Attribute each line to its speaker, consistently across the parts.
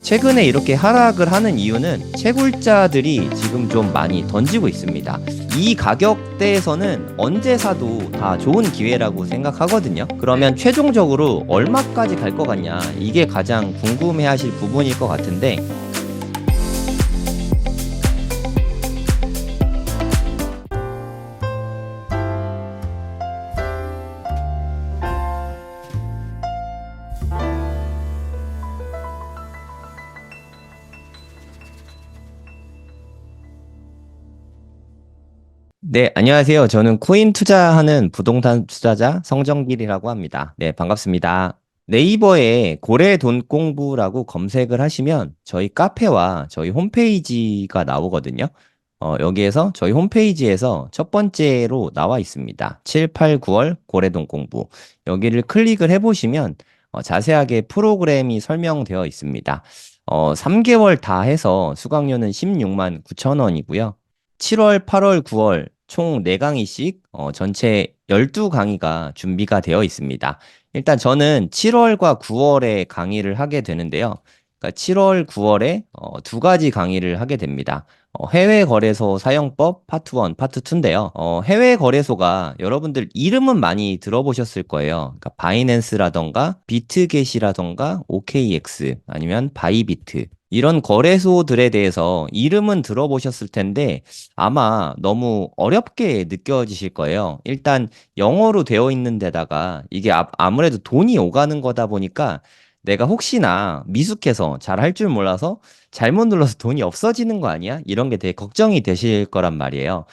Speaker 1: 최근에 이렇게 하락을 하는 이유는 채굴자들이 지금 좀 많이 던지고 있습니다. 이 가격대에서는 언제 사도 다 좋은 기회라고 생각하거든요. 그러면 최종적으로 얼마까지 갈 것 같냐? 이게 가장 궁금해 하실 부분일 것 같은데, 네, 안녕하세요. 저는 코인 투자하는 부동산 투자자 성정길이라고 합니다. 네, 반갑습니다. 네이버에 고래 돈 공부라고 검색을 하시면 저희 카페와 저희 홈페이지가 나오거든요. 여기에서 저희 홈페이지에서 첫 번째로 나와 있습니다. 7, 8, 9월 고래 돈 공부. 여기를 클릭을 해보시면 자세하게 프로그램이 설명되어 있습니다. 3개월 다 해서 수강료는 16만 9천 원이고요. 7월, 8월, 9월 총 4강의씩 전체 12강의가 준비가 되어 있습니다. 일단 저는 7월과 9월에 강의를 하게 되는데요. 그러니까 7월, 9월에 두 가지 강의를 하게 됩니다. 해외 거래소 사용법 파트 1, 파트 2인데요. 해외 거래소가 여러분들 이름은 많이 들어보셨을 거예요. 그러니까 바이낸스라던가 비트겟이라던가 OKX 아니면 바이비트 이런 거래소들에 대해서 이름은 들어보셨을 텐데 아마 너무 어렵게 느껴지실 거예요. 일단 영어로 되어 있는 데다가 이게 아무래도 돈이 오가는 거다 보니까 내가 혹시나 미숙해서 잘 할 줄 몰라서 잘못 눌러서 돈이 없어지는 거 아니야? 이런 게 되게 걱정이 되실 거란 말이에요.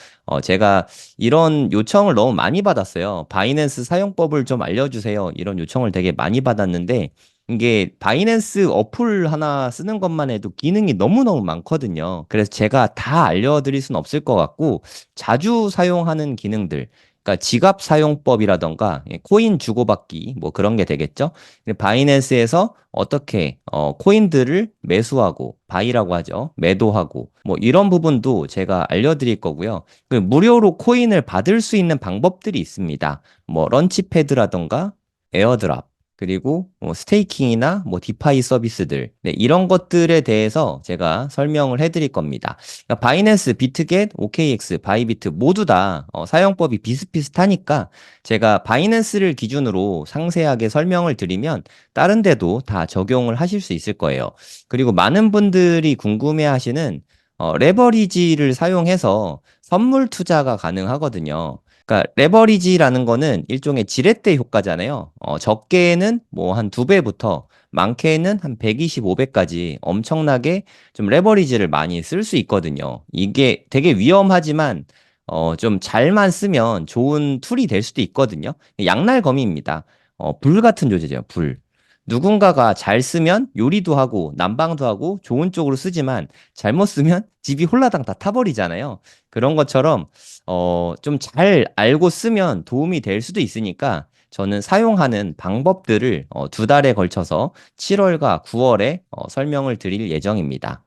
Speaker 1: 제가 이런 요청을 너무 많이 받았어요. 바이낸스 사용법을 좀 알려주세요. 이런 요청을 되게 많이 받았는데 이게 바이낸스 어플 하나 쓰는 것만 해도 기능이 너무너무 많거든요. 그래서 제가 다 알려드릴 수는 없을 것 같고 자주 사용하는 기능들, 그러니까 지갑 사용법이라던가 코인 주고받기 뭐 그런 게 되겠죠. 바이낸스에서 어떻게 코인들을 매수하고 바이라고 하죠. 매도하고 뭐 이런 부분도 제가 알려드릴 거고요. 그 무료로 코인을 받을 수 있는 방법들이 있습니다. 뭐 런치패드라던가 에어드랍 그리고 뭐 스테이킹이나 뭐 디파이 서비스들 네, 이런 것들에 대해서 제가 설명을 해드릴 겁니다. 그러니까 바이낸스, 비트겟, OKX, 바이비트 모두 다 사용법이 비슷비슷하니까 제가 바이낸스를 기준으로 상세하게 설명을 드리면 다른 데도 다 적용을 하실 수 있을 거예요. 그리고 많은 분들이 궁금해하시는 레버리지를 사용해서 선물 투자가 가능하거든요. 그러니까 레버리지라는 거는 일종의 지렛대 효과잖아요. 적게는 뭐 한 2배부터 많게는 한 120, 500까지 엄청나게 좀 레버리지를 많이 쓸 수 있거든요. 이게 되게 위험하지만 좀 잘만 쓰면 좋은 툴이 될 수도 있거든요. 양날검입니다. 불 같은 존재죠, 불. 누군가가 잘 쓰면 요리도 하고 난방도 하고 좋은 쪽으로 쓰지만 잘못 쓰면 집이 홀라당 다 타버리잖아요. 그런 것처럼 좀 잘 알고 쓰면 도움이 될 수도 있으니까 저는 사용하는 방법들을 2달에 걸쳐서 7월과 9월에 설명을 드릴 예정입니다.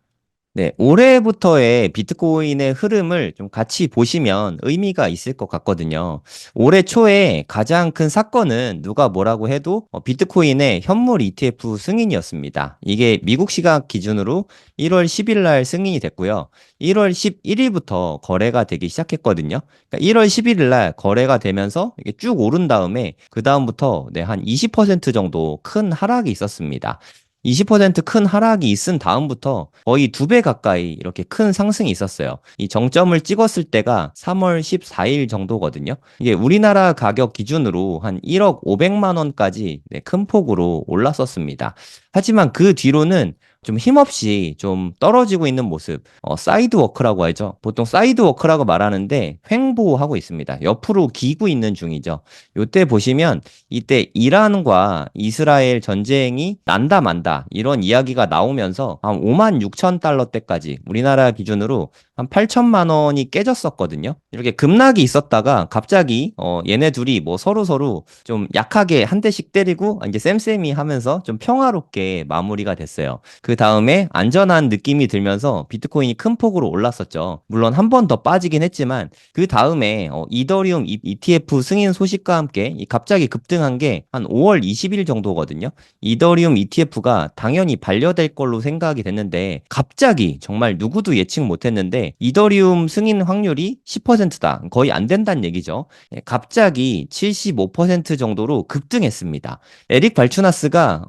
Speaker 1: 네, 올해부터의 비트코인의 흐름을 좀 같이 보시면 의미가 있을 것 같거든요. 올해 초에 가장 큰 사건은 누가 뭐라고 해도 비트코인의 현물 ETF 승인이었습니다. 이게 미국 시각 기준으로 1월 10일 날 승인이 됐고요. 1월 11일부터 거래가 되기 시작했거든요. 그러니까 1월 11일 날 거래가 되면서 이게 쭉 오른 다음에 그 다음부터 네, 한 20% 정도 큰 하락이 있었습니다. 20%큰 하락이 있은 다음부터 거의 2배 가까이 이렇게 큰 상승이 있었어요. 이 정점을 찍었을 때가 3월 14일 정도거든요. 이게 우리나라 가격 기준으로 한 1억 500만 원까지 큰 폭으로 올랐었습니다. 하지만 그 뒤로는 좀 힘없이 좀 떨어지고 있는 모습, 사이드 워크라고 하죠. 보통 사이드 워크라고 말하는데 횡보하고 있습니다. 옆으로 기고 있는 중이죠. 요때 보시면 이때 이란과 이스라엘 전쟁이 난다 만다 이런 이야기가 나오면서 한 5만 6천 달러대까지 우리나라 기준으로 한 8천만 원이 깨졌었거든요. 이렇게 급락이 있었다가 갑자기 얘네 둘이 뭐 서로 좀 약하게 한 대씩 때리고 이제 쌤쌤이 하면서 좀 평화롭게 마무리가 됐어요. 그 다음에 안전한 느낌이 들면서 비트코인이 큰 폭으로 올랐었죠. 물론 한 번 더 빠지긴 했지만 그 다음에 이더리움 ETF 승인 소식과 함께 갑자기 급등한 게 한 5월 20일 정도거든요. 이더리움 ETF가 당연히 반려될 걸로 생각이 됐는데 갑자기 정말 누구도 예측 못했는데 이더리움 승인 확률이 10%다. 거의 안 된다는 얘기죠. 예, 갑자기 75% 정도로 급등했습니다. 에릭 발추나스가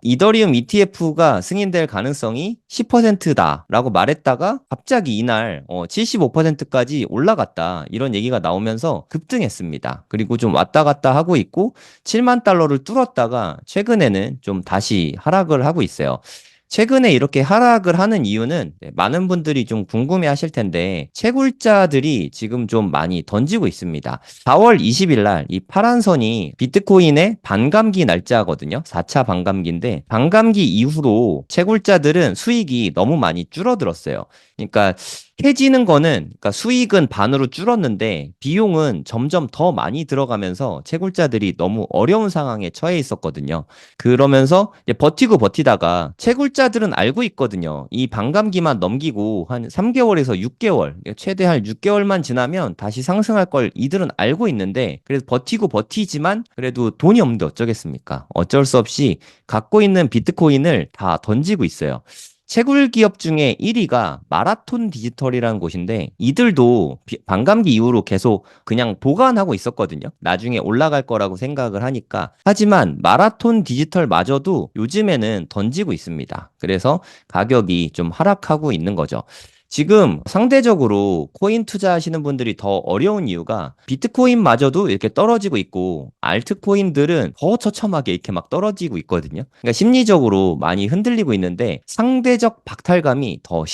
Speaker 1: 이더리움 ETF가 승인될 가능성이 10%다라고 말했다가 갑자기 이날 75%까지 올라갔다. 이런 얘기가 나오면서 급등했습니다. 그리고 좀 왔다 갔다 하고 있고 7만 달러를 뚫었다가 최근에는 좀 다시 하락을 하고 있어요. 최근에 이렇게 하락을 하는 이유는 많은 분들이 좀 궁금해 하실 텐데 채굴자들이 지금 좀 많이 던지고 있습니다. 4월 20일 날 이 파란 선이 비트코인의 반감기 날짜거든요. 4차 반감기인데 반감기 이후로 채굴자들은 수익이 너무 많이 줄어들었어요. 그러니까 해지는 거는 그러니까 수익은 반으로 줄었는데 비용은 점점 더 많이 들어가면서 채굴자들이 너무 어려운 상황에 처해 있었거든요. 그러면서 이제 버티고 버티다가 채굴자들은 알고 있거든요. 이 반감기만 넘기고 한 3개월에서 6개월, 최대 한 6개월만 지나면 다시 상승할 걸 이들은 알고 있는데 그래서 버티고 버티지만 그래도 돈이 없는데 어쩌겠습니까? 어쩔 수 없이 갖고 있는 비트코인을 다 던지고 있어요. 채굴 기업 중에 1위가 마라톤 디지털이라는 곳인데 이들도 반감기 이후로 계속 그냥 보관하고 있었거든요. 나중에 올라갈 거라고 생각을 하니까. 하지만 마라톤 디지털마저도 요즘에는 던지고 있습니다. 그래서 가격이 좀 하락하고 있는 거죠. 지금 상대적으로 코인 투자하시는 분들이 더 어려운 이유가 비트코인마저도 이렇게 떨어지고 있고 알트코인들은 더 처참하게 이렇게 막 떨어지고 있거든요. 그러니까 심리적으로 많이 흔들리고 있는데 상대적 박탈감이 더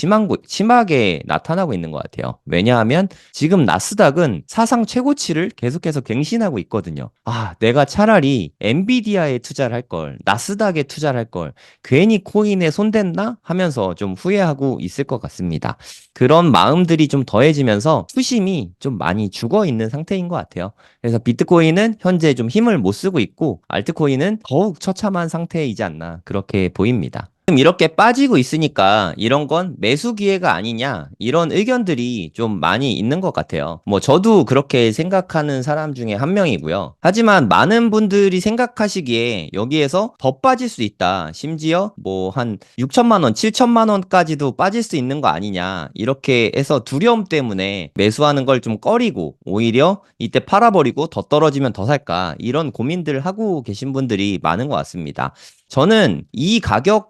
Speaker 1: 심하게 나타나고 있는 것 같아요. 왜냐하면 지금 나스닥은 사상 최고치를 계속해서 갱신하고 있거든요. 아, 내가 차라리 엔비디아에 투자를 할 걸, 나스닥에 투자를 할 걸, 괜히 코인에 손댔나 하면서 좀 후회하고 있을 것 같습니다. 그런 마음들이 좀 더해지면서 투심이 좀 많이 죽어 있는 상태인 것 같아요. 그래서 비트코인은 현재 좀 힘을 못 쓰고 있고 알트코인은 더욱 처참한 상태이지 않나 그렇게 보입니다. 지금 이렇게 빠지고 있으니까 이런 건 매수 기회가 아니냐 이런 의견들이 좀 많이 있는 것 같아요. 뭐 저도 그렇게 생각하는 사람 중에 한 명이고요. 하지만 많은 분들이 생각하시기에 여기에서 더 빠질 수 있다. 심지어 뭐 한 6천만 원, 7천만 원까지도 빠질 수 있는 거 아니냐 이렇게 해서 두려움 때문에 매수하는 걸 좀 꺼리고 오히려 이때 팔아버리고 더 떨어지면 더 살까 이런 고민들을 하고 계신 분들이 많은 것 같습니다. 저는 이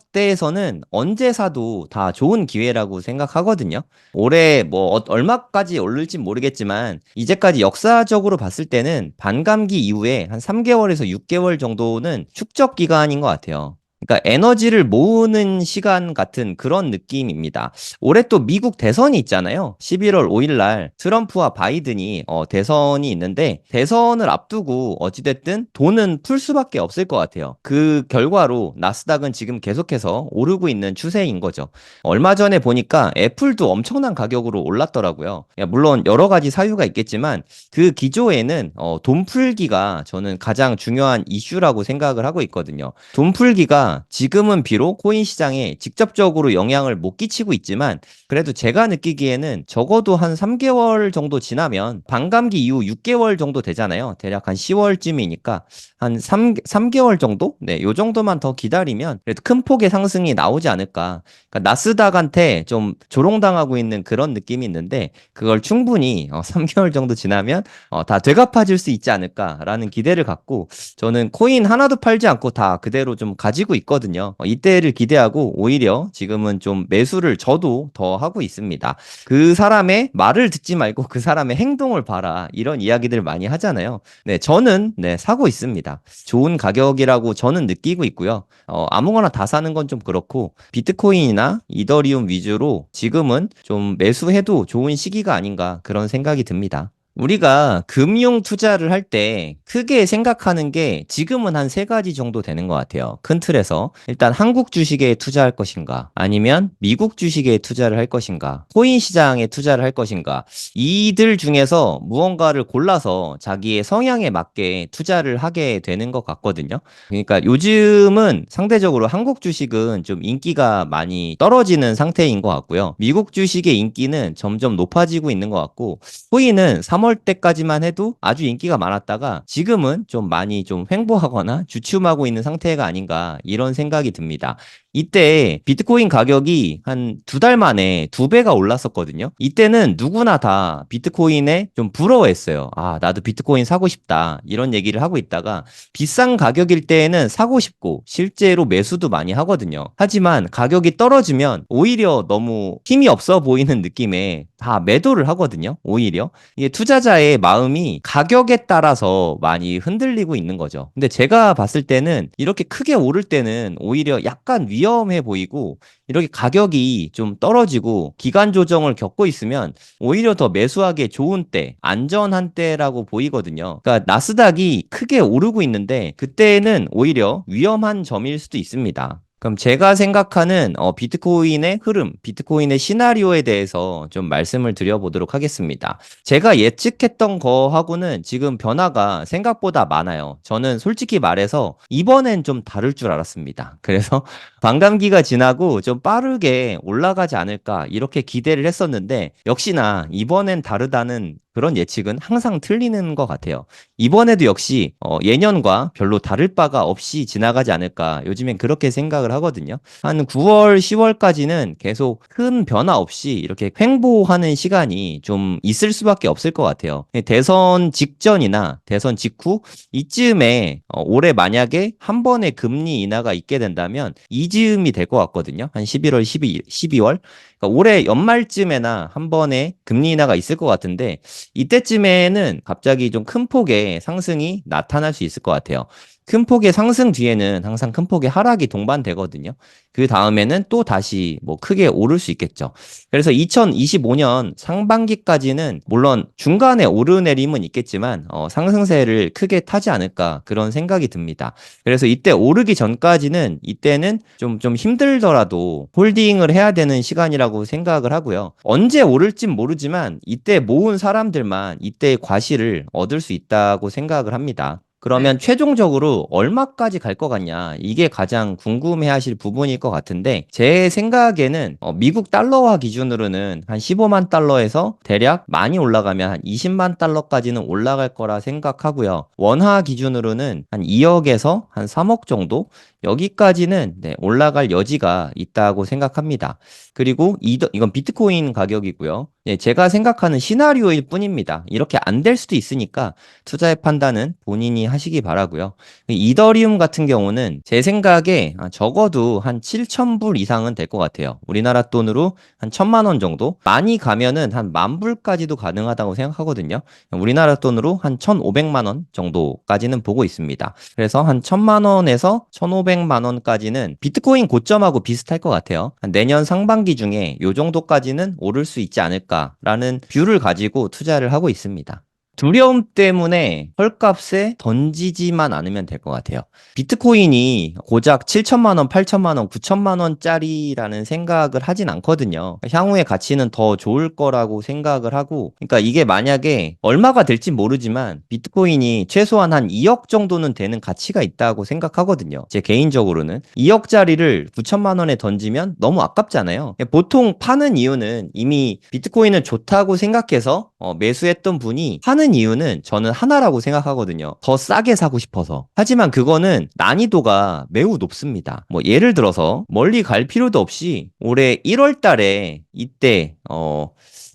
Speaker 1: 가격대에서는 언제 사도 다 좋은 기회라고 생각하거든요. 올해 뭐 얼마까지 오를지 모르겠지만 이제까지 역사적으로 봤을 때는 반감기 이후에 한 3개월에서 6개월 정도는 축적 기간인 것 같아요. 그러니까 에너지를 모으는 시간 같은 그런 느낌입니다. 올해 또 미국 대선이 있잖아요. 11월 5일 날 트럼프와 바이든이 대선이 있는데 대선을 앞두고 어찌됐든 돈은 풀 수밖에 없을 것 같아요. 그 결과로 나스닥은 지금 계속해서 오르고 있는 추세인 거죠. 얼마 전에 보니까 애플도 엄청난 가격으로 올랐더라고요. 물론 여러 가지 사유가 있겠지만 그 기조에는 돈 풀기가 저는 가장 중요한 이슈라고 생각을 하고 있거든요. 돈 풀기가 지금은 비록 코인 시장에 직접적으로 영향을 못 끼치고 있지만 그래도 제가 느끼기에는 적어도 한 3개월 정도 지나면 반감기 이후 6개월 정도 되잖아요. 대략 한 10월쯤이니까 한 3개월 정도? 네, 요 정도만 더 기다리면 그래도 큰 폭의 상승이 나오지 않을까. 그러니까 나스닥한테 좀 조롱당하고 있는 그런 느낌이 있는데 그걸 충분히 3개월 정도 지나면 다 되갚아질 수 있지 않을까라는 기대를 갖고 저는 코인 하나도 팔지 않고 다 그대로 좀 가지고 있거든요. 이때를 기대하고 오히려 지금은 좀 매수를 저도 더 하고 있습니다. 그 사람의 말을 듣지 말고 그 사람의 행동을 봐라. 이런 이야기들 많이 하잖아요. 네, 저는 네, 사고 있습니다. 좋은 가격이라고 저는 느끼고 있고요. 아무거나 다 사는 건 좀 그렇고 비트코인이나 이더리움 위주로 지금은 좀 매수해도 좋은 시기가 아닌가 그런 생각이 듭니다. 우리가 금융 투자를 할 때 크게 생각하는 게 지금은 한 세 가지 정도 되는 것 같아요. 큰 틀에서. 일단 한국 주식에 투자할 것인가, 아니면 미국 주식에 투자를 할 것인가, 코인 시장에 투자를 할 것인가, 이들 중에서 무언가를 골라서 자기의 성향에 맞게 투자를 하게 되는 것 같거든요. 그러니까 요즘은 상대적으로 한국 주식은 좀 인기가 많이 떨어지는 상태인 것 같고요. 미국 주식의 인기는 점점 높아지고 있는 것 같고, 코인은 3월 때까지만 해도 아주 인기가 많았다가 지금은 좀 많이 좀 횡보하거나 주춤하고 있는 상태가 아닌가 이런 생각이 듭니다. 이때 비트코인 가격이 한 두 달 만에 두 배가 올랐었거든요. 이때는 누구나 다 비트코인에 좀 부러워했어요. 아, 나도 비트코인 사고 싶다. 이런 얘기를 하고 있다가 비싼 가격일 때에는 사고 싶고 실제로 매수도 많이 하거든요. 하지만 가격이 떨어지면 오히려 너무 힘이 없어 보이는 느낌에 다 매도를 하거든요. 오히려. 이게 투자자의 마음이 가격에 따라서 많이 흔들리고 있는 거죠. 근데 제가 봤을 때는 이렇게 크게 오를 때는 오히려 약간 위험해 보이고 이렇게 가격이 좀 떨어지고 기간 조정을 겪고 있으면 오히려 더 매수하기 좋은 때, 안전한 때라고 보이거든요. 그러니까 나스닥이 크게 오르고 있는데 그때는 오히려 위험한 점일 수도 있습니다. 그럼 제가 생각하는 비트코인의 흐름, 비트코인의 시나리오에 대해서 좀 말씀을 드려보도록 하겠습니다. 제가 예측했던 거하고는 지금 변화가 생각보다 많아요. 저는 솔직히 말해서 이번엔 좀 다를 줄 알았습니다. 그래서 반감기가 지나고 좀 빠르게 올라가지 않을까 이렇게 기대를 했었는데 역시나 이번엔 다르다는 그런 예측은 항상 틀리는 것 같아요. 이번에도 역시 예년과 별로 다를 바가 없이 지나가지 않을까 요즘엔 그렇게 생각을 하거든요. 한 9월, 10월까지는 계속 큰 변화 없이 이렇게 횡보하는 시간이 좀 있을 수밖에 없을 것 같아요. 대선 직전이나 대선 직후 이쯤에 올해 만약에 한 번의 금리 인하가 있게 된다면 이즈음이 될 것 같거든요. 한 11월, 12월. 그러니까 올해 연말쯤에나 한 번의 금리 인하가 있을 것 같은데 이때쯤에는 갑자기 좀 큰 폭의 상승이 나타날 수 있을 것 같아요. 큰 폭의 상승 뒤에는 항상 큰 폭의 하락이 동반되거든요. 그 다음에는 또 다시 뭐 크게 오를 수 있겠죠. 그래서 2025년 상반기까지는 물론 중간에 오르내림은 있겠지만 상승세를 크게 타지 않을까 그런 생각이 듭니다. 그래서 이때 오르기 전까지는 이때는 좀 힘들더라도 홀딩을 해야 되는 시간이라고 생각을 하고요. 언제 오를진 모르지만 이때 모은 사람들만 이때 과실을 얻을 수 있다고 생각을 합니다. 그러면 최종적으로 얼마까지 갈 것 같냐? 이게 가장 궁금해 하실 부분일 것 같은데, 제 생각에는 미국 달러화 기준으로는 한 15만 달러에서 대략 많이 올라가면 한 20만 달러까지는 올라갈 거라 생각하고요. 원화 기준으로는 한 2억에서 한 3억 정도? 여기까지는 네, 올라갈 여지가 있다고 생각합니다. 그리고 이건 비트코인 가격이고요. 예, 제가 생각하는 시나리오일 뿐입니다. 이렇게 안 될 수도 있으니까 투자의 판단은 본인이 하시기 바라고요. 이더리움 같은 경우는 제 생각에 적어도 한 7,000불 이상은 될 것 같아요. 우리나라 돈으로 한 1,000만 원 정도? 많이 가면은 한 10,000불까지도 가능하다고 생각하거든요. 우리나라 돈으로 한 1,500만 원 정도까지는 보고 있습니다. 그래서 한 1,000만 원에서 1,500만 원까지는 비트코인 고점하고 비슷할 것 같아요. 내년 상반기 중에 요 정도까지는 오를 수 있지 않을까라는 뷰를 가지고 투자를 하고 있습니다. 두려움 때문에 헐값에 던지지만 않으면 될 것 같아요. 비트코인이 고작 7천만 원, 8천만 원, 9천만 원짜리라는 생각을 하진 않거든요. 향후의 가치는 더 좋을 거라고 생각을 하고, 그러니까 이게 만약에 얼마가 될지 모르지만 비트코인이 최소한 한 2억 정도는 되는 가치가 있다고 생각하거든요. 제 개인적으로는 2억짜리를 9천만 원에 던지면 너무 아깝잖아요. 보통 파는 이유는 이미 비트코인은 좋다고 생각해서 매수했던 분이 파는 이유는 저는 하나라고 생각하거든요. 더 싸게 사고 싶어서. 하지만 그거는 난이도가 매우 높습니다. 뭐 예를 들어서 멀리 갈 필요도 없이 올해 1월 달에 이때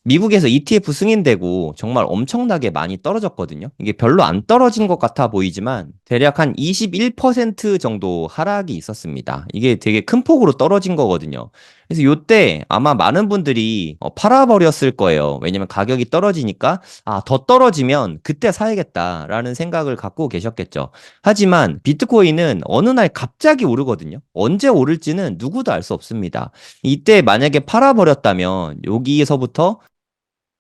Speaker 1: 미국에서 ETF 승인되고 정말 엄청나게 많이 떨어졌거든요. 이게 별로 안 떨어진 것 같아 보이지만 대략 한 21% 정도 하락이 있었습니다. 이게 되게 큰 폭으로 떨어진 거거든요. 그래서 요때 아마 많은 분들이 팔아버렸을 거예요. 왜냐면 가격이 떨어지니까 더 떨어지면 그때 사야겠다라는 생각을 갖고 계셨겠죠. 하지만 비트코인은 어느 날 갑자기 오르거든요. 언제 오를지는 누구도 알 수 없습니다. 이때 만약에 팔아버렸다면 여기에서부터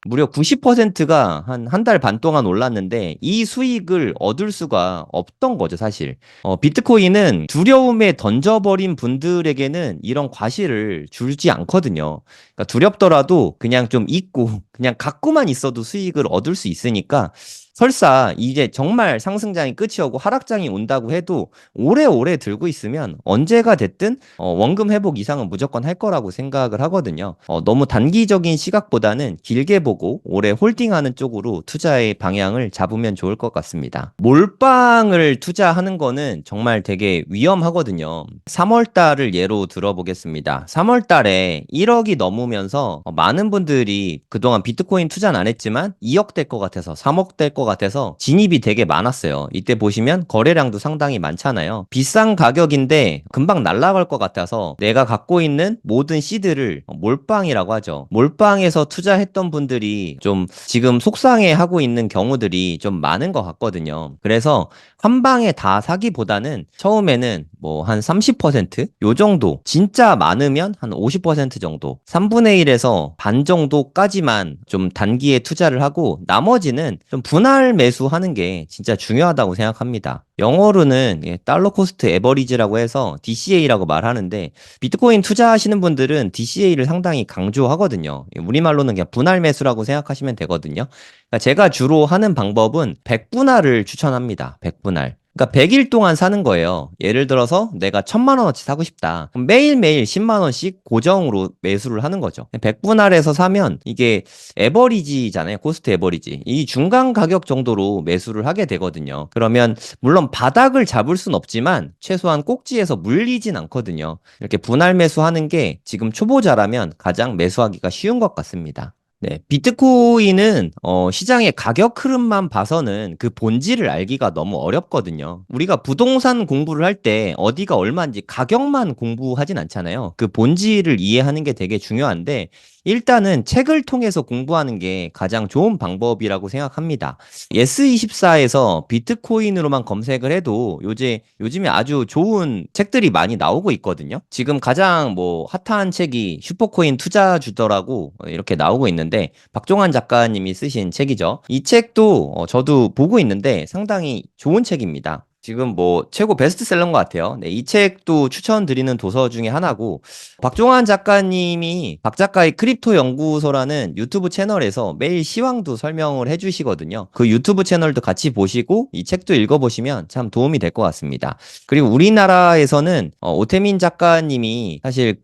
Speaker 1: 무려 90%가 한 달 반 동안 올랐는데 이 수익을 얻을 수가 없던 거죠, 사실. 비트코인은 두려움에 던져버린 분들에게는 이런 과실을 주지 않거든요. 그러니까 두렵더라도 그냥 좀 잊고 그냥 갖고만 있어도 수익을 얻을 수 있으니까 설사 이제 정말 상승장이 끝이 오고 하락장이 온다고 해도 오래오래 들고 있으면 언제가 됐든 원금 회복 이상은 무조건 할 거라고 생각을 하거든요. 너무 단기적인 시각보다는 길게 보고 오래 홀딩하는 쪽으로 투자의 방향을 잡으면 좋을 것 같습니다. 몰빵을 투자하는 거는 정말 되게 위험하거든요. 3월 달을 예로 들어보겠습니다. 3월 달에 1억이 넘으면서 많은 분들이 그동안 비트코인 투자는 안 했지만 2억 될 것 같아서 3억 될 것 같아서 진입이 되게 많았어요. 이때 보시면 거래량도 상당히 많잖아요. 비싼 가격인데 금방 날아갈 것 같아서 내가 갖고 있는 모든 시드를 몰빵이라고 하죠. 몰빵에서 투자했던 분들이 좀 지금 속상해하고 있는 경우들이 좀 많은 것 같거든요. 그래서 한 방에 다 사기보다는 처음에는 뭐 한 30%? 요 정도, 진짜 많으면 한 50% 정도, 3분의 1에서 반 정도까지만 좀 단기에 투자를 하고 나머지는 좀 분할 매수하는 게 진짜 중요하다고 생각합니다. 영어로는 달러 코스트 에버리지라고 해서 DCA라고 말하는데 비트코인 투자하시는 분들은 DCA를 상당히 강조하거든요. 우리말로는 그냥 분할 매수라고 생각하시면 되거든요. 그러니까 제가 주로 하는 방법은 100분할을 추천합니다. 100분할. 그러니까 100일 동안 사는 거예요. 예를 들어서 내가 1000만 원어치 사고 싶다. 그럼 매일매일 10만 원씩 고정으로 매수를 하는 거죠. 100분할에서 사면 이게 에버리지잖아요. 코스트 에버리지. 이 중간 가격 정도로 매수를 하게 되거든요. 그러면 물론 바닥을 잡을 순 없지만 최소한 꼭지에서 물리진 않거든요. 이렇게 분할 매수하는 게 지금 초보자라면 가장 매수하기가 쉬운 것 같습니다. 네, 비트코인은 시장의 가격 흐름만 봐서는 그 본질을 알기가 너무 어렵거든요. 우리가 부동산 공부를 할 때 어디가 얼마인지 가격만 공부하진 않잖아요. 그 본질을 이해하는 게 되게 중요한데 일단은 책을 통해서 공부하는 게 가장 좋은 방법이라고 생각합니다. 예스24에서 비트코인으로만 검색을 해도 요즘에 아주 좋은 책들이 많이 나오고 있거든요. 지금 가장 뭐 핫한 책이 슈퍼코인 투자주더라고 이렇게 나오고 있는데 박종환 작가님이 쓰신 책이죠. 이 책도 저도 보고 있는데 상당히 좋은 책입니다. 지금 뭐 최고 베스트셀러인 것 같아요. 네, 이 책도 추천드리는 도서 중에 하나고 박종환 작가님이 박 작가의 크립토 연구소라는 유튜브 채널에서 매일 시황도 설명을 해주시거든요. 그 유튜브 채널도 같이 보시고 이 책도 읽어보시면 참 도움이 될 것 같습니다. 그리고 우리나라에서는 오태민 작가님이 사실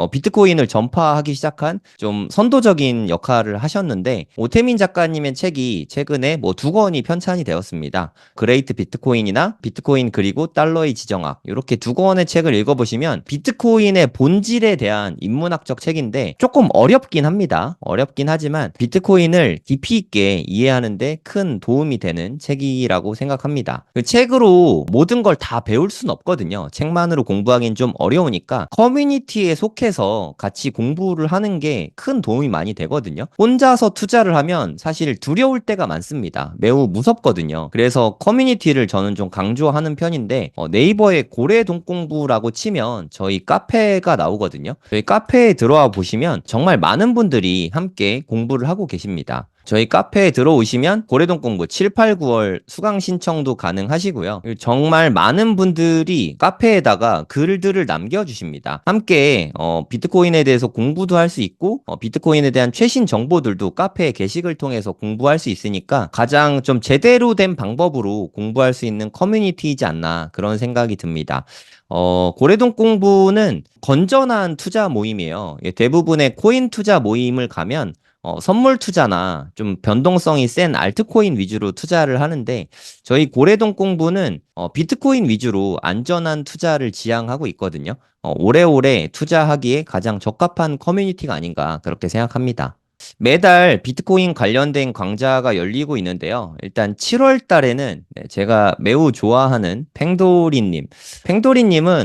Speaker 1: 비트코인을 전파하기 시작한 좀 선도적인 역할을 하셨는데 오태민 작가님의 책이 최근에 뭐 2권이 편찬이 되었습니다. 그레이트 비트코인이나 비트코인 그리고 달러의 지정학 이렇게 2권의 책을 읽어보시면 비트코인의 본질에 대한 인문학적 책인데 조금 어렵긴 합니다. 어렵긴 하지만 비트코인을 깊이 있게 이해하는데 큰 도움이 되는 책이라고 생각합니다. 그 책으로 모든 걸 다 배울 순 없거든요. 책만으로 공부하기는 좀 어려우니까 커뮤니티에 속해서 같이 공부를 하는 게 큰 도움이 많이 되거든요. 혼자서 투자를 하면 사실 두려울 때가 많습니다. 매우 무섭거든요. 그래서 커뮤니티를 저는 좀 강조하는 편인데 네이버에 고래 돈공부라고 치면 저희 카페가 나오거든요. 저희 카페에 들어와 보시면 정말 많은 분들이 함께 공부를 하고 계십니다. 저희 카페에 들어오시면 고래동 공부 7, 8, 9월 수강 신청도 가능하시고요. 정말 많은 분들이 카페에다가 글들을 남겨주십니다. 함께 비트코인에 대해서 공부도 할 수 있고 비트코인에 대한 최신 정보들도 카페의 게시글 통해서 공부할 수 있으니까 가장 좀 제대로 된 방법으로 공부할 수 있는 커뮤니티이지 않나 그런 생각이 듭니다. 고래동 공부는 건전한 투자 모임이에요. 대부분의 코인 투자 모임을 가면 선물 투자나 좀 변동성이 센 알트코인 위주로 투자를 하는데 저희 고래동 공부는 비트코인 위주로 안전한 투자를 지향하고 있거든요. 오래오래 투자하기에 가장 적합한 커뮤니티가 아닌가 그렇게 생각합니다. 매달 비트코인 관련된 강좌가 열리고 있는데요. 일단 7월 달에는 제가 매우 좋아하는 팽도리님은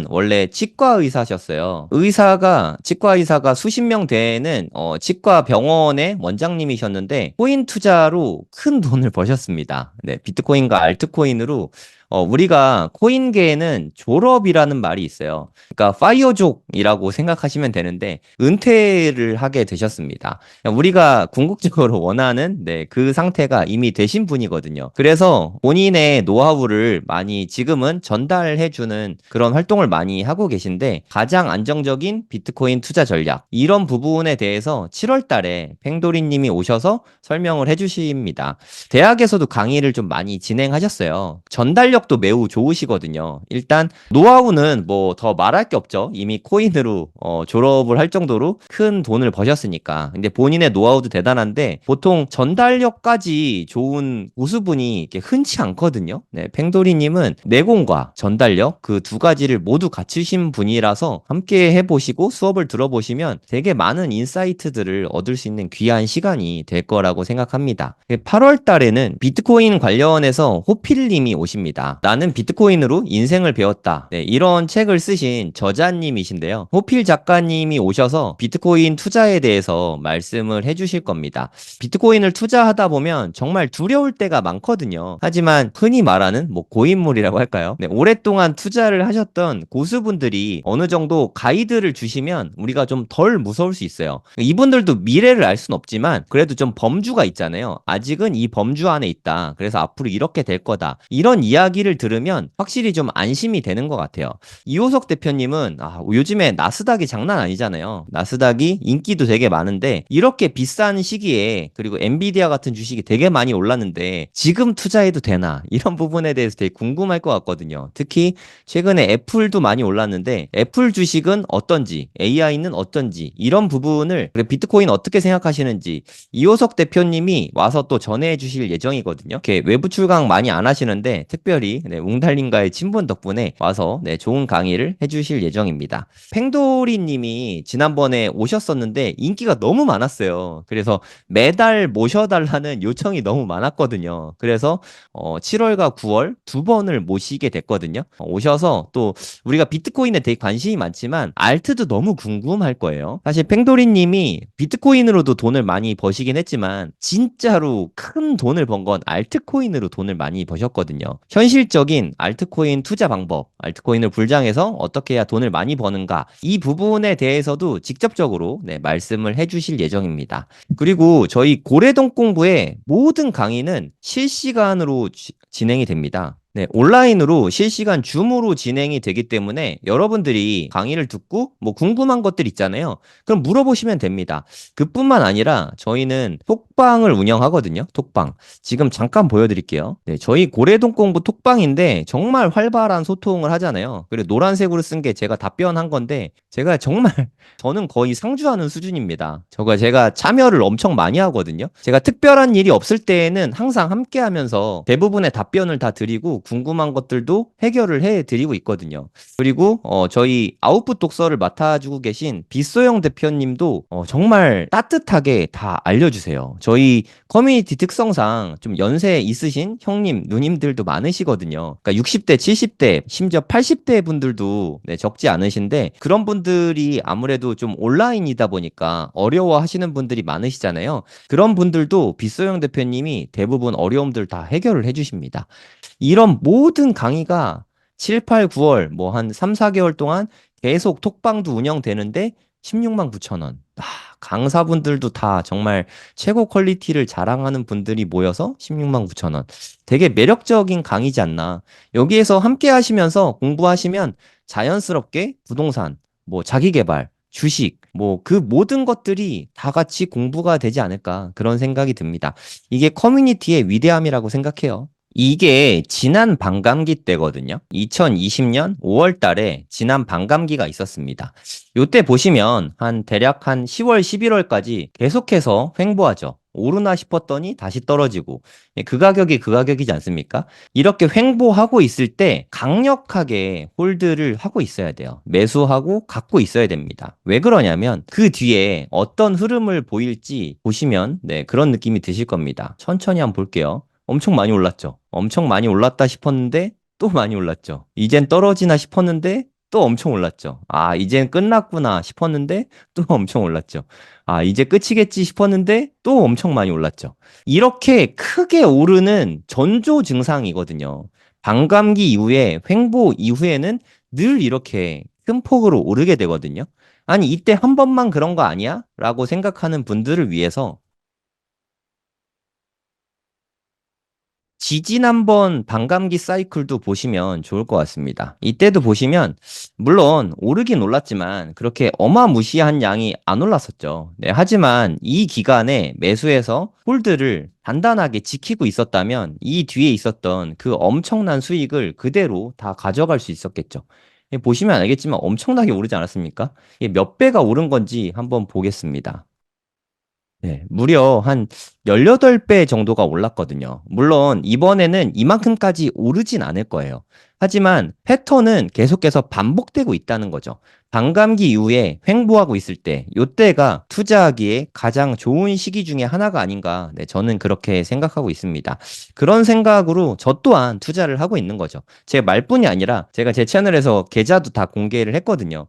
Speaker 1: 원래 치과 의사셨어요. 치과 의사가 수십 명 되는 치과 병원의 원장님이셨는데 코인 투자로 큰 돈을 버셨습니다. 네, 비트코인과 알트코인으로 우리가 코인계에는 졸업이라는 말이 있어요. 그러니까 파이어족이라고 생각하시면 되는데 은퇴를 하게 되셨습니다. 우리가 궁극적으로 원하는 그 상태가 이미 되신 분이거든요. 그래서 본인의 노하우를 많이 지금은 전달해주는 그런 활동을 많이 하고 계신데 가장 안정적인 비트코인 투자 전략 이런 부분에 대해서 7월 달에 팽도리 님이 오셔서 설명을 해주십니다. 대학에서도 강의를 좀 많이 진행하셨어요. 전달력도 매우 좋으시거든요. 일단 노하우는 뭐 더 말할 게 없죠. 이미 코인으로 졸업을 할 정도로 큰 돈을 버셨으니까. 근데 본인의 노하우도 대단한데 보통 전달력까지 좋은 고수분이 이렇게 흔치 않거든요. 네, 팽도리님은 내공과 전달력 그 두 가지를 모두 갖추신 분이라서 함께 해보시고 수업을 들어보시면 되게 많은 인사이트들을 얻을 수 있는 귀한 시간이 될 거라고 생각합니다. 8월 달에는 비트코인 관련해서 호필님이 오십니다. 나는 비트코인으로 인생을 배웠다. 네, 이런 책을 쓰신 저자님이신데요. 호필 작가님이 오셔서 비트코인 투자에 대해서 말씀을 해주실 겁니다. 비트코인을 투자하다 보면 정말 두려울 때가 많거든요. 하지만 흔히 말하는 뭐 고인물이라고 할까요? 네, 오랫동안 투자를 하셨던 고수분들이 어느 정도 가이드를 주시면 우리가 좀 덜 무서울 수 있어요. 이분들도 미래를 알 수는 없지만 그래도 좀 범주가 있잖아요. 아직은 이 범주 안에 있다. 그래서 앞으로 이렇게 될 거다. 이런 이야기를 들으면 확실히 좀 안심이 되는 것 같아요. 이호석 대표님은 요즘에 나스닥이 장난 아니잖아요. 나스닥이 인기도 되게 많은데 이렇게 비싼 시기에 그리고 엔비디아 같은 주식이 되게 많이 올랐는데 지금 투자해도 되나? 이런 부분에 대해서 되게 궁금할 것 같거든요. 특히 최근에 애플도 많이 올랐는데 애플 주식은 어떤지, AI는 어떤지 이런 부분을 그리고 비트코인 어떻게 생각하시는지 이호석 대표님이 와서 또 전해 주실 예정이거든요. 이렇게 외부 출강 많이 안 하시는데 특별히 웅달님과의 친분 덕분에 와서 좋은 강의를 해주실 예정입니다. 팽도리 님이 지난번에 오셨었는데 인기가 너무 많았어요. 그래서 매달 모셔달라는 요청이 너무 많았거든요. 그래서 7월과 9월 두 번을 모시게 됐거든요. 오셔서 또 우리가 비트코인에 되게 관심이 많지만 알트도 너무 궁금할 거예요. 사실 팽도리 님이 비트코인으로도 돈을 많이 버시긴 했지만 진짜로 큰 돈을 번 건 알트코인으로 돈을 많이 버셨거든요. 현실적인 알트코인 투자 방법, 알트코인을 불장해서 어떻게 해야 돈을 많이 버는가 이 부분에 대해서도 직접적으로 말씀을 해주실 예정입니다. 그리고 저희 고래동 공부의 모든 강의는 실시간으로 진행이 됩니다. 네, 온라인으로 실시간 줌으로 진행이 되기 때문에 여러분들이 강의를 듣고 뭐 궁금한 것들 있잖아요. 그럼 물어보시면 됩니다. 그뿐만 아니라 저희는 톡방을 운영하거든요. 톡방. 지금 잠깐 보여드릴게요. 네, 저희 고래동 공부 톡방인데 정말 활발한 소통을 하잖아요. 그리고 노란색으로 쓴 게 제가 답변한 건데 제가 정말 저는 거의 상주하는 수준입니다. 제가 참여를 엄청 많이 하거든요. 제가 특별한 일이 없을 때에는 항상 함께 하면서 대부분의 답변을 다 드리고 궁금한 것들도 해결을 해 드리고 있거든요. 그리고 저희 아웃풋 독서를 맡아주고 계신 빗소영 대표님도 정말 따뜻하게 다 알려주세요. 저희 커뮤니티 특성상 좀 연세 있으신 형님, 누님들도 많으시거든요. 그러니까 60대, 70대, 심지어 80대 분들도 적지 않으신데 그런 분들이 아무래도 좀 온라인이다 보니까 어려워하시는 분들이 많으시잖아요. 그런 분들도 빗소영 대표님이 대부분 어려움들 다 해결을 해주십니다. 이런 모든 강의가 7, 8, 9월 뭐 한 3, 4개월 동안 계속 톡방도 운영되는데 16만 9천 원. 강사분들도 다 정말 최고 퀄리티를 자랑하는 분들이 모여서 16만 9천 원. 되게 매력적인 강의지 않나. 여기에서 함께 하시면서 공부하시면 자연스럽게 부동산, 뭐 자기계발, 주식, 뭐 그 모든 것들이 다 같이 공부가 되지 않을까 그런 생각이 듭니다. 이게 커뮤니티의 위대함이라고 생각해요. 이게 지난 반감기 때거든요. 2020년 5월 달에 지난 반감기가 있었습니다. 요때 보시면 대략 한 10월, 11월까지 계속해서 횡보하죠. 오르나 싶었더니 다시 떨어지고 그 가격이 그 가격이지 않습니까? 이렇게 횡보하고 있을 때 강력하게 홀드를 하고 있어야 돼요. 매수하고 갖고 있어야 됩니다. 왜 그러냐면 그 뒤에 어떤 흐름을 보일지 보시면 그런 느낌이 드실 겁니다. 천천히 한번 볼게요. 엄청 많이 올랐죠. 엄청 많이 올랐다 싶었는데 또 많이 올랐죠. 이젠 떨어지나 싶었는데 또 엄청 올랐죠. 이젠 끝났구나 싶었는데 또 엄청 올랐죠. 이제 끝이겠지 싶었는데 또 엄청 많이 올랐죠. 이렇게 크게 오르는 전조 증상이거든요. 반감기 이후에 횡보 이후에는 늘 이렇게 큰 폭으로 오르게 되거든요. 아니, 이때 한 번만 그런 거 아니야? 라고 생각하는 분들을 위해서 지지난번 반감기 사이클도 보시면 좋을 것 같습니다. 이때도 보시면 물론 오르긴 올랐지만 그렇게 어마무시한 양이 안 올랐었죠. 네, 하지만 이 기간에 매수해서 홀드를 단단하게 지키고 있었다면 이 뒤에 있었던 그 엄청난 수익을 그대로 다 가져갈 수 있었겠죠. 보시면 알겠지만 엄청나게 오르지 않았습니까? 이게 몇 배가 오른 건지 한번 보겠습니다. 네, 무려 한 18배 정도가 올랐거든요. 물론 이번에는 이만큼까지 오르진 않을 거예요. 하지만 패턴은 계속해서 반복되고 있다는 거죠. 반감기 이후에 횡보하고 있을 때, 요때가 투자하기에 가장 좋은 시기 중에 하나가 아닌가, 네, 저는 그렇게 생각하고 있습니다. 그런 생각으로 저 또한 투자를 하고 있는 거죠. 제 말뿐이 아니라 제가 제 채널에서 계좌도 다 공개를 했거든요.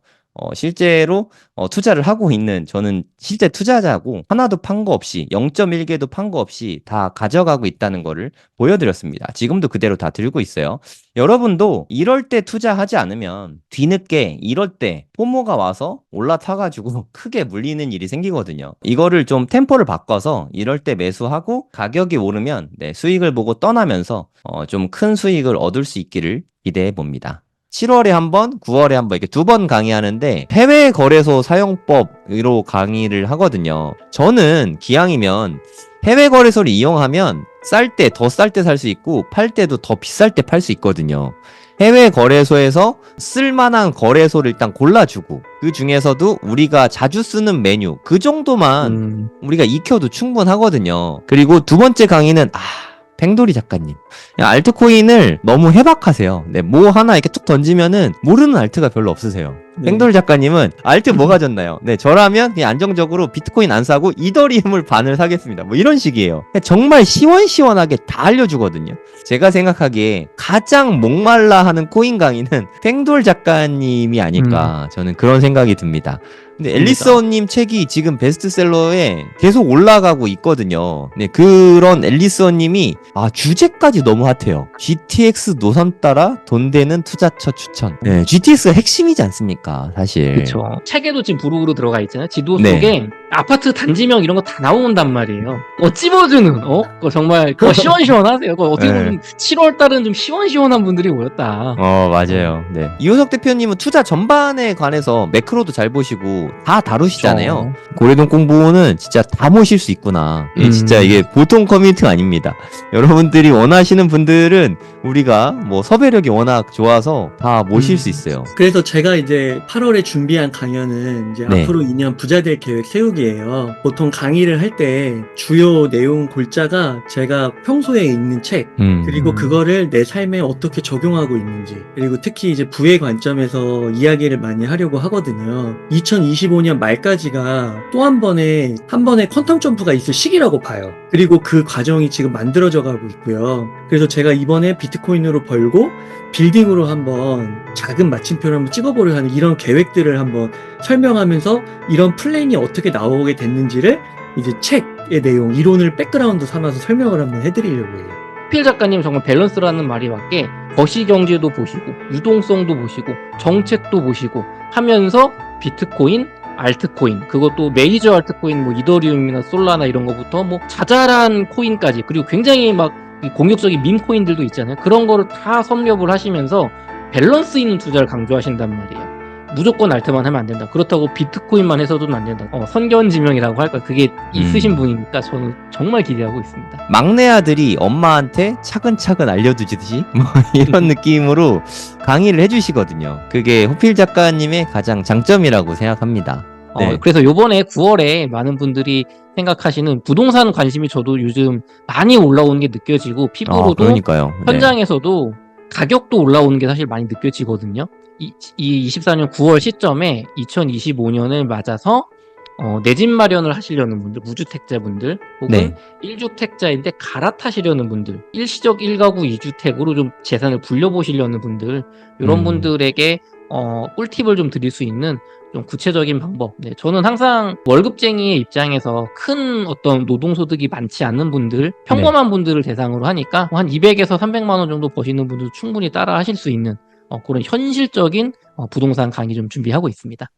Speaker 1: 실제로 투자를 하고 있는 저는 실제 투자자고 하나도 판 거 없이 0.1개도 판 거 없이 다 가져가고 있다는 거를 보여드렸습니다. 지금도 그대로 다 들고 있어요. 여러분도 이럴 때 투자하지 않으면 뒤늦게 이럴 때 포모가 와서 올라타가지고 크게 물리는 일이 생기거든요. 이거를 좀 템포를 바꿔서 이럴 때 매수하고 가격이 오르면 네, 수익을 보고 떠나면서 좀 큰 수익을 얻을 수 있기를 기대해 봅니다. 7월에 한 번, 9월에 한 번 이렇게 2번 강의하는데 해외 거래소 사용법으로 강의를 하거든요. 저는 기왕이면 해외 거래소를 이용하면 쌀 때 더 쌀 때 살 수 있고 팔 때도 더 비쌀 때 팔 수 있거든요. 해외 거래소에서 쓸만한 거래소를 일단 골라주고 그 중에서도 우리가 자주 쓰는 메뉴 그 정도만 우리가 익혀도 충분하거든요. 그리고 두 번째 강의는 팽돌이 작가님. 알트코인을 너무 해박하세요. 네, 뭐 하나 이렇게 툭 던지면은 모르는 알트가 별로 없으세요.
Speaker 2: 네.
Speaker 1: 팽돌이 작가님은 알트 뭐 가졌나요? 네, 저라면 그냥 안정적으로 비트코인 안 사고 이더리움을 반을 사겠습니다. 뭐 이런 식이에요. 정말 시원시원하게 다 알려주거든요. 제가 생각하기에 가장 목말라 하는 코인 강의는 팽돌 작가님이 아닐까 저는 그런 생각이 듭니다. 근데 앨리스원님 책이 지금 베스트셀러에 계속 올라가고 있거든요. 네, 그런 앨리스원님이 주제까지 너무 핫해요. GTX 노선 따라 돈 되는 투자처 추천. 네, GTX가 핵심이지 않습니까, 사실.
Speaker 2: 그렇죠. 책에도 지금 부록으로 들어가 있잖아요. 지도
Speaker 1: 네.
Speaker 2: 속에 아파트 단지명 이런 거 다 나온단 말이에요. 찝어주는 그거 정말 그거 시원시원하세요. 그거 어떻게 보면 7월 달은 좀 시원시원한 분들이 모였다.
Speaker 1: 맞아요. 네. 이호석 대표님은 투자 전반에 관해서 매크로도 잘 보시고 다 다루시잖아요. 고래동 공부는 진짜 다 모실 수 있구나. 진짜 이게 보통 커뮤니티가 아닙니다. 여러분들이 원하시는 분들은 우리가 뭐 섭외력이 워낙 좋아서 다 모실 수 있어요.
Speaker 3: 그래서 제가 이제 8월에 준비한 강연은 이제
Speaker 1: 네.
Speaker 3: 앞으로 2년 부자될 계획 세우기예요. 보통 강의를 할 때 주요 내용 골자가 제가 평소에 읽는 책, 그리고 그거를 내 삶에 어떻게 적용하고 있는지, 그리고 특히 이제 부의 관점에서 이야기를 많이 하려고 하거든요. 2025년 말까지가 또 한 번의 퀀텀 점프가 있을 시기라고 봐요. 그리고 그 과정이 지금 만들어져 가고 있고요. 그래서 제가 이번에 비트코인으로 벌고 빌딩으로 한번 작은 마침표를 한번 찍어보려 하는 이런 계획들을 한번 설명하면서 이런 플랜이 어떻게 나오게 됐는지를 이제 책의 내용, 이론을 백그라운드 삼아서 설명을 한번 해드리려고 해요.
Speaker 2: 필 작가님 정말 밸런스라는 말이 맞게 거시경제도 보시고 유동성도 보시고 정책도 보시고 하면서 비트코인, 알트코인, 그것도 메이저 알트코인 뭐 이더리움이나 솔라나 이런 거부터 뭐 자잘한 코인까지, 그리고 굉장히 막 공격적인 밈 코인들도 있잖아요. 그런 거를 다 섭렵을 하시면서 밸런스 있는 투자를 강조하신단 말이에요. 무조건 알트만 하면 안 된다. 그렇다고 비트코인만 해서는 안 된다. 선견지명이라고 할까? 그게 있으신 분이니까 저는 정말 기대하고 있습니다.
Speaker 1: 막내 아들이 엄마한테 차근차근 알려주듯이 뭐 이런 느낌으로 강의를 해주시거든요. 그게 호필 작가님의 가장 장점이라고 생각합니다. 네.
Speaker 2: 그래서 요번에 9월에 많은 분들이 생각하시는 부동산 관심이 저도 요즘 많이 올라오는 게 느껴지고 피부로도
Speaker 1: 그러니까요.
Speaker 2: 현장에서도 가격도 올라오는 게 사실 많이 느껴지거든요. 이 24년 9월 시점에 2025년을 맞아서 내 집 마련을 하시려는 분들, 무주택자분들 혹은 1주택자인데 갈아타시려는 분들, 일시적 1가구 2주택으로 좀 재산을 불려보시려는 분들, 이런 분들에게 꿀팁을 좀 드릴 수 있는 좀 구체적인 방법. 네, 저는 항상 월급쟁이의 입장에서 큰 어떤 노동소득이 많지 않는 분들, 평범한 분들을 대상으로 하니까 한 200에서 300만 원 정도 버시는 분들 충분히 따라 하실 수 있는 그런 현실적인 부동산 강의 좀 준비하고 있습니다.